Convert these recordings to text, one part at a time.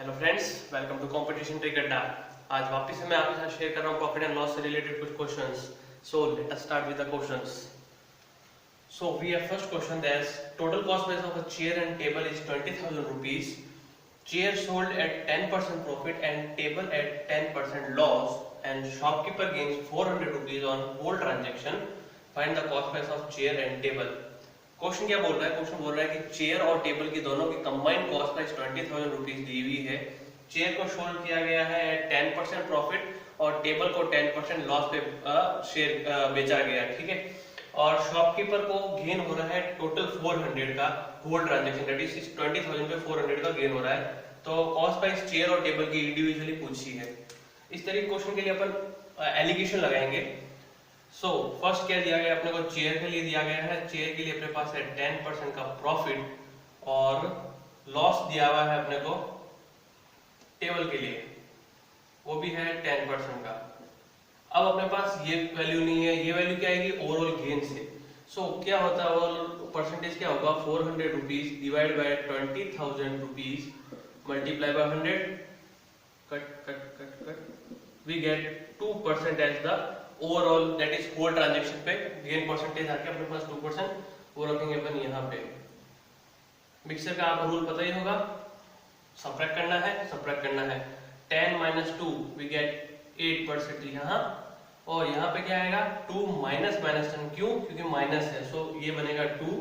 Hello friends, welcome to competition trick Adda. आज वापस से मैं आपके साथ शेयर कर रहा हूँ प्रॉफिट एंड लॉस से रिलेटेड कुछ questions. So let us start with the questions. So we have first question that's total cost price of a chair and table is 20,000 rupees. Chair sold at 10% profit and table at 10% loss and shopkeeper gains 400 rupees on whole transaction. Find the cost price of chair and table. Question क्या बोल रहा है? Question बोल रहा है कि chair और table की दोनों की कंबाइंड कॉस्ट प्राइस 20,000 रुपीज दी हुई है। चेयर को सोल्ड किया गया है 10% प्रॉफिट और टेबल को 10% लॉस पे शेयर बेचा गया, ठीक है। और शॉपकीपर को गेन हो रहा है टोटल 400 का होल ट्रांजेक्शन, दैट इज 20,000 पे 400 का गेन हो रहा है। तो कॉस्ट प्राइस चेयर और टेबल की इंडिविजुअली पूछी है। इस तरह के क्वेश्चन के लिए अपन एलिगेशन लगाएंगे। सो फर्स्ट क्या दिया गया अपने को? चेयर के लिए दिया गया है, चेयर के लिए अपने पास है 10% का प्रॉफिट और लॉस दिया हुआ है अपने को टेबल के लिए, वो भी है 10% का। अब अपने पास ये वैल्यू नहीं है, ये वैल्यू क्या आएगी? ओवरऑल गेन से। सो क्या होता है ओवरऑल परसेंटेज? क्या होगा? 400 rupees divide by 20,000 rupees multiply by 100, cut cut cut cut, we get 2% as the overall, that is whole transaction पे गेन परसेंटेज आके अपने पास 2% वो रखेंगे अपन यहाँ पे। मिक्सर का आपको रूल पता ही होगा, सबट्रैक्ट करना है 10 माइनस 2 वी गेट 8% यहाँ, और यहाँ पे क्या आएगा? 2 माइनस माइनस 10, क्यों? क्योंकि माइनस है। सो ये बनेगा 2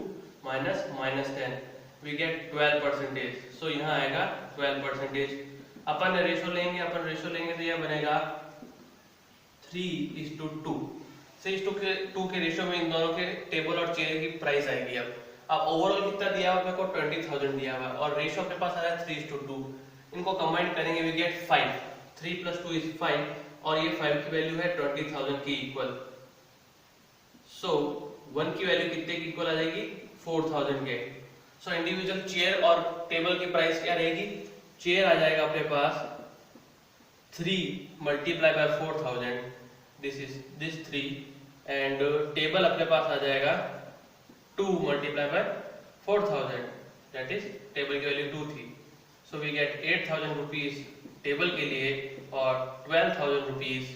माइनस माइनस 10 वी गेट 12%। सो यहाँ आएगा 12%। अपन रेशो लेंगे तो यह बनेगा 3:2। 3:2 के रेशियो में इन दोनों के टेबल और चेयर की प्राइस आएगी। अब ओवरऑल कितना दिया हुआ है? 20,000 दिया हुआ है और रेशियो अपने पास आया 3:2। इनको कंबाइन करेंगे वी गेट 5। 3 + 2 = 5 और ये 5 की वैल्यू है 20,000 की इक्वल। सो 1 की वैल्यू कितने की इक्वल आ जाएगी? 4,000 के। सो इंडिविजुअल चेयर और टेबल की प्राइस क्या रहेगी? चेयर आ जाएगा अपने पास 3 multiply by 4,000, this 3, and table अपने पास आ जाएगा 2 multiply by 4,000, that is table की वैल्यू 2 थी। So we get 8,000 rupees table के लिए और 12,000 रुपीज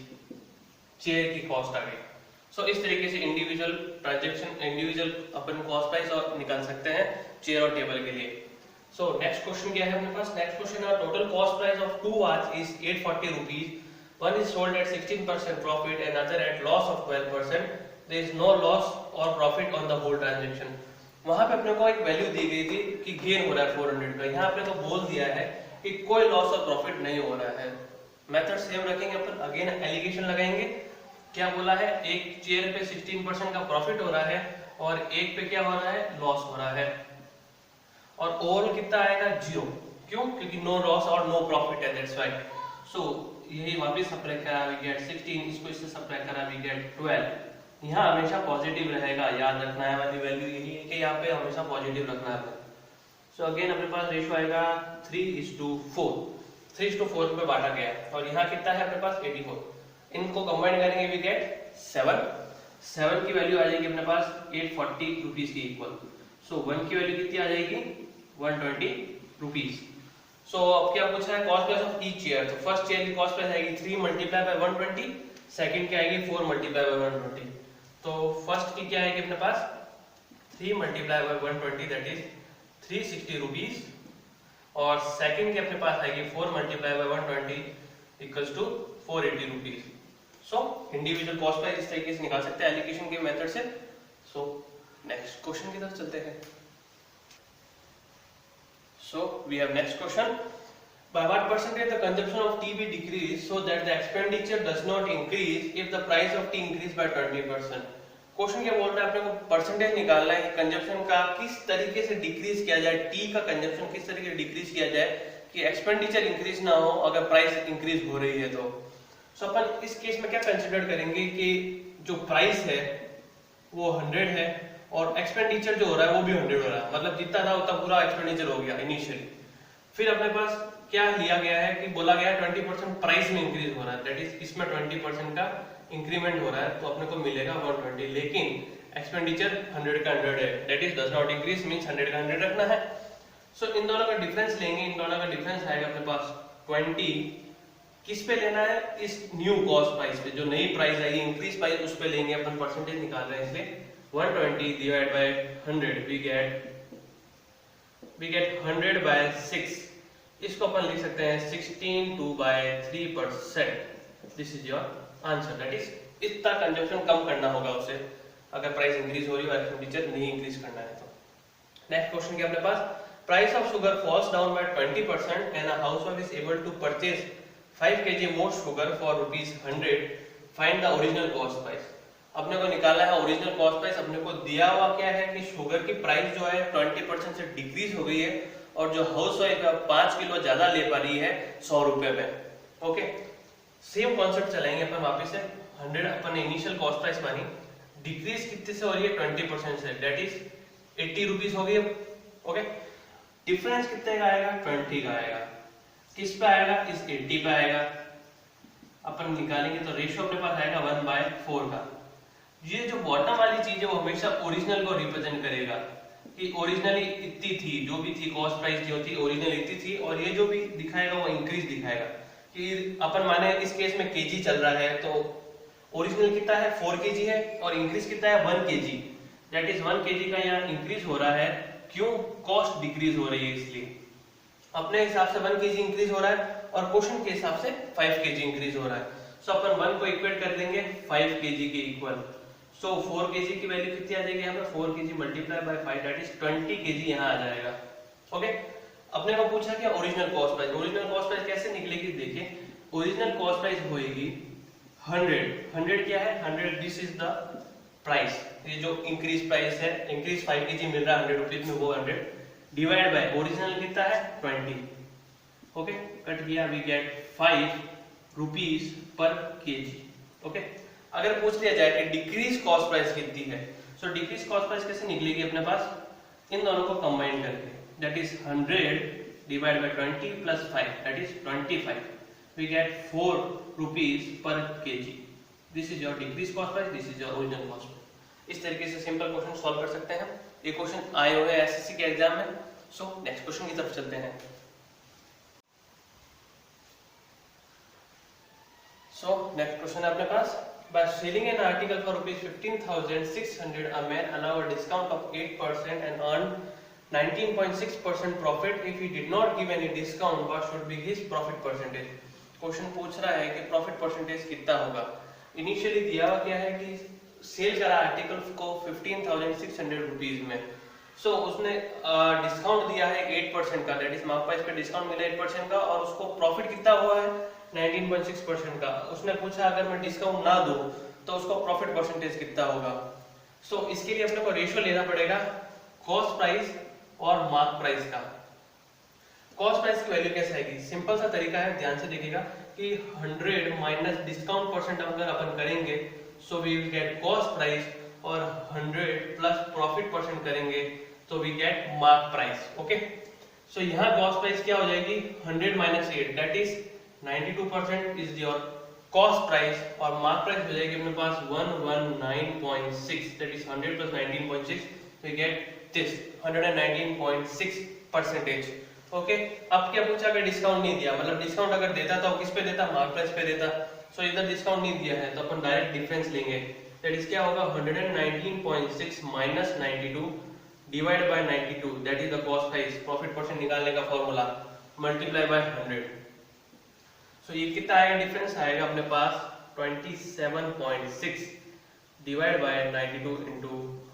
चेयर की कॉस्ट आ गई। सो इस तरीके से इंडिविजुअल ट्रांजैक्शन, इंडिविजुअल अपन कॉस्ट प्राइस और निकाल सकते हैं चेयर और टेबल के लिए। So next question क्या है अपने पास? Next question है total cost price of 2 watch is 840 rupees. One is sold at 16% profit and other at loss of 12%. There is no loss or profit on the whole transaction. वहां पे अपने को एक value दी गई थी कि गेन हो रहा है 400 का। यहाँ अपने को बोल दिया है कि कोई लॉस और प्रॉफिट नहीं हो रहा है। मेथड सेम रखेंगे अपन, अगेन एलिगेशन लगाएंगे। क्या बोला है? एक चेयर पे 16% का प्रॉफिट हो रहा है और एक पे क्या हो रहा है? लॉस हो रहा है। और ओवरऑल कितना आएगा? 0। क्यों? क्योंकि नो लॉस और नो प्रॉफिट है, दैट्स व्हाई। सो यही वापस सब्ट्रैक्ट करा वी गेट 16, इसको इससे सब्ट्रैक्ट करा वी गेट 12। यहाँ हमेशा पॉजिटिव रहेगा, याद रखना है वाली वैल्यू यही है कि यहाँ पे हमेशा पॉजिटिव रखना है। सो अगेन अपने पास रेशियो आएगा 3:4। 3:4 में बांटा गया और यहाँ कितना है अपने पास? 84। इनको कंबाइन करेंगे वी गेट 7। 7 की वैल्यू आ जाएगी अपने पास 840 रुपीज की इक्वल। सो 1 की वैल्यू कितनी आ जाएगी? 120 रुपीज। सो अब क्या पूछा है? Cost price of each chair. तो फर्स्ट चेयर की कॉस्ट प्राइस आएगी 3 मल्टीप्लाई बाय 120, सेकंड की आएगी 4 मल्टीप्लाई बाय 120। तो फर्स्ट की क्या आएगी अपने पास? 3 multiply by 120, that is 360 rupees, और सेकंड की अपने पास आएगी 4 multiply by 120 equals to 480 rupees. So individual cost price इस तरीके से निकाल सकते हैं एलिगेशन के मेथड से। सो नेक्स्ट क्वेश्चन की तरफ चलते हैं। So we have next question. By what percentage the consumption of tea be decreased so that the expenditure does not increase if the price of tea increase by 20%? Question क्या बोल रहा है? अपने को परसेंटेज निकालना है कि कंजप्शन का किस तरीके से डिक्रीज किया जाए, टी का कंजप्शन किस तरीके से डिक्रीज किया जाए कि एक्सपेंडिचर इंक्रीज ना हो अगर प्राइस इंक्रीज हो रही है तो। सो अपन इस केस में क्या कंसिडर करेंगे कि जो प्राइस है वो 100 है और एक्सपेंडिचर जो हो रहा है वो भी 100 हो रहा है, मतलब जितना था उतना पूरा एक्सपेंडिचर हो गया इनिशियली। फिर अपने पास क्या लिया गया है कि बोला गया है 20% प्राइस में इंक्रीज हो रहा है, दैट इज इसमें 20% का इंक्रीमेंट हो रहा है तो अपने को मिलेगा 120, लेकिन एक्सपेंडिचर 100 का 100 है, that is does not increase, means 100 का 100 रखना है। सो इन दोनों का डिफरेंस लेंगे, इन दोनों का डिफरेंस आएगा अपने पास 20। किस पे लेना है? इस न्यू कॉस्ट प्राइस पे, जो नई प्राइस आएगी इंक्रीज प्राइस, उस पे लेंगे अपन, परसेंटेज निकाल रहे हैं इसलिए 120 divide by 100 we get 100 by 6। इसको अपन लिख सकते हैं 16 by 3%। This is your answer. That is इतना कंजप्शन कम करना होगा उसे, अगर प्राइस इंक्रीज हो रही है और एक्सपेंडिचर नहीं इंक्रीज करना है तो। नेक्स्ट क्वेश्चन क्या अपने पास, price of sugar falls down by 20% and a housewife is able to purchase 5 kg more sugar for ₹100. Find the original cost price. अपने को निकालना है ओरिजिनल कॉस्ट प्राइस। अपने को दिया हुआ क्या है कि शुगर की प्राइस जो है 20% से डिक्रीज हो गई है और जो हाउस वाइफ 5 किलो ज्यादा ले पा रही है 100 रुपए में। ओके, सेम कॉन्सेप्ट चलाएंगे अपन वापस से। 100 अपन इनिशियल कॉस्ट प्राइस मानी, डिक्रीज कितने से हो रही है? 20% से, दैट इज 80 रुपीज हो गई। ओके, डिफरेंस कितने का आएगा? 20 का आएगा। किस पे आएगा? इस 80 पे आएगा। अपन निकालेंगे तो रेशियो अपने पास आएगा 1/4 का। ये जो बॉटम वाली चीज है वो हमेशा ओरिजिनल को रिप्रेजेंट करेगा कि ओरिजिनली इतनी थी, जो भी थी कॉस्ट प्राइस जो थी ओरिजिनल इतनी थी, और ये जो भी दिखाएगा वो इंक्रीज दिखाएगा। कि अपन माने इस केस में केजी चल रहा है तो ओरिजिनल कितना है? 4 kg है और इंक्रीज कितना है? 1 kg। दैट इज 1 kg का यहाँ इंक्रीज हो रहा है। क्यों? कॉस्ट डिक्रीज हो रही है इसलिए। अपने हिसाब से 1 kg इंक्रीज हो रहा है और क्वेश्चन के हिसाब से 5 kg इंक्रीज हो रहा है। सो अपन 1 को इक्वेट कर देंगे 5 kg के इक्वल। सो 4 kg की वैल्यू कितनी आ जाएगी? हमें 4 kg multiply by 5 that is 20 kg यहाँ आ जाएगा। ओके, अपने को पूछा क्या? Original cost price. Original cost price कैसे निकलेगी? देखिए, ओरिजिनल कॉस्ट प्राइस होएगी 100 क्या है? 100 दिस इज द प्राइस। ये जो इंक्रीज प्राइस है, इंक्रीज 5 kg मिल रहा है 100 रुपीज में, वो 100 डिवाइड बाय ओरिजिनल कितना है? 20। ओके, कट गया, we get 5 rupees per KG. Okay, अगर पूछ लिया जाए कि डिक्रीज कॉस्ट प्राइस कितनी है, सो डिक्रीज कॉस्ट प्राइस कैसे निकलेगी अपने पास? इन दोनों को कंबाइन करके, that is 100 divide by 20 plus 5 that is 25। We get 4 rupees per KG. This is your decrease cost price, this is your original cost price. इस तरीके से सिंपल क्वेश्चन सॉल्व कर सकते हैं। ये क्वेश्चन आए हुए हैं एसएससी के एग्जाम में। सो नेक्स्ट क्वेश्चन की तरफ चलते हैं। सो नेक्स्ट क्वेश्चन है अपने पास, by selling an article for ₹15,600 a man allowed a discount of 8% and earned 19.6% profit. If he did not give any discount, what should be his profit percentage? Question पूछ रहा है कि profit percentage कितना होगा। Initially दिया हुआ क्या है कि सेल करा आर्टिकल को 15,600 रुपीज में। सो उसने डिस्काउंट दिया है 8% का, दैट इज मार्क प्राइस पे डिस्काउंट मिला 8% का, और उसको प्रॉफिट कितना हुआ है? 19.6% का। उसने पूछा अगर मैं डिस्काउंट ना दूं तो उसको प्रॉफिट परसेंटेज कितना होगा। सो इसके लिए अपने को रेशियो लेना पड़ेगा कॉस्ट प्राइस और मार्क प्राइस का। कॉस्ट प्राइस की वैल्यू कैसे आएगी? सिंपल सा तरीका है, ध्यान से देखिएगा कि 100 माइनस डिस्काउंट परसेंट अगर अपन करेंगे so we will get cost price, और 100 प्लस प्रॉफिट परसेंट करेंगे तो we get mark price. Okay, so यहाँ कॉस्ट प्राइस क्या हो जाएगी? 100 minus 8 that is 92% is your cost price, और मार्क प्राइस हो जाएगी अपने पास 119.6 that is 100 plus 19.6 we get this 119.6%। ओके, अब क्या पूछा? अगर डिस्काउंट नहीं दिया, मतलब डिस्काउंट अगर देता तो किस पे देता? मार्क प्राइस पे देता। सो इधर डिस्काउंट नहीं दिया है तो अपन डायरेक्ट डिफरेंस लेंगे, दैट इज क्या होगा? 119.6 minus 92 divide by 92 that is the cost price. Profit percent निकालने का फॉर्मूला मल्टीप्लाई बाय 100। सो ये कितना आएगा? डिफरेंस आएगा अपने पास 27.6 डिवाइड बाय 92 इंटू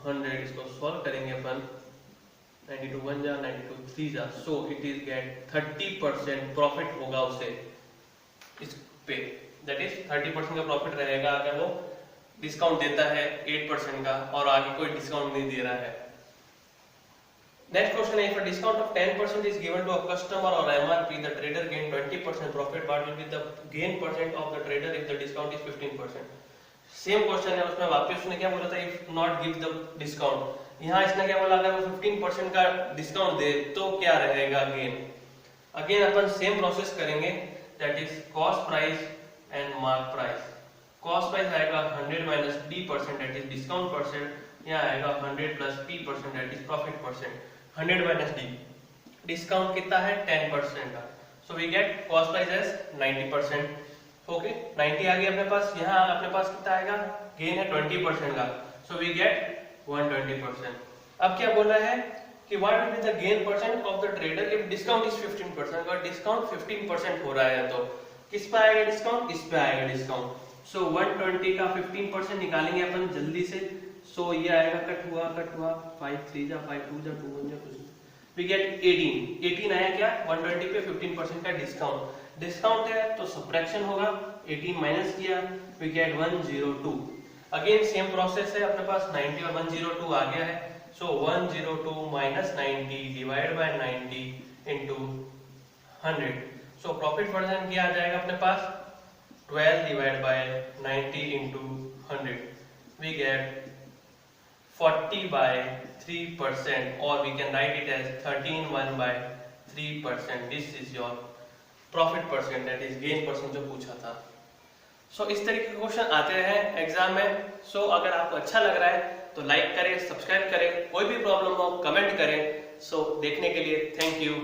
100। इसको सॉल्व करेंगे अपन, 92 1 जा 92 3 जा, so it is get 30% profit होगा उसे इस पे, दैट इज 30% का प्रॉफिट रहेगा अगर वो डिस्काउंट देता है 8% का और आगे कोई डिस्काउंट नहीं दे रहा है। Next question is, if a discount of 10% is given to a customer or MRP, the trader gain 20% profit. What will be the gain percent of the trader if the discount is 15%? Same question है, उसमें वापस उसने क्या बोला था? If not give the discount. यहाँ इसने क्या बोला? अगर वो 15% का डिस्काउंट दे तो क्या रहेगा गेन? अगेन अपन सेम प्रोसेस करेंगे, that is cost price and mark price. Cost price आएगा 100 minus d% that is discount percent, यहाँ आएगा 100 plus p% that is profit percent. 100 minus d discount कितना है 10% का, so we get cost price as 90%। Okay 90 आ गया अपने पास, यहाँ अपने पास कितना आएगा, गेन है 20% का, सो वी गेट 120%। अब क्या बोल रहा है कि what will be the gain percent of the trader if discount is 15%, अगर डिस्काउंट 15% हो रहा है तो किस पे आएगा डिस्काउंट, इस पे आएगा डिस्काउंट। सो 120 का 15% निकालेंगे अपन जल्दी से, सो ये आएगा कट हुआ 5 3 जा 5 2 जा 2 1 जा कुछ, वी गेट 18 आया क्या, 120 पे 15% का डिस्काउंट, डिस्काउंट है तो सब्ट्रैक्शन होगा, 18 माइनस किया, we get 102। Again same process है, अपने पास 90 और 102 आ गया है, so 102 minus 90 divide by 90 into 100, so profit margin क्या आ जाएगा अपने पास 12 divide by 90 into 100, we get 40 by 3%, or we can write it as 13 by 3%. This is your profit percent, that is gain percent जो पूछा था। सो इस तरीके के क्वेश्चन आते हैं एग्जाम में। सो अगर आपको अच्छा लग रहा है तो लाइक करें, सब्सक्राइब करें, कोई भी प्रॉब्लम हो कमेंट करें। सो देखने के लिए थैंक यू।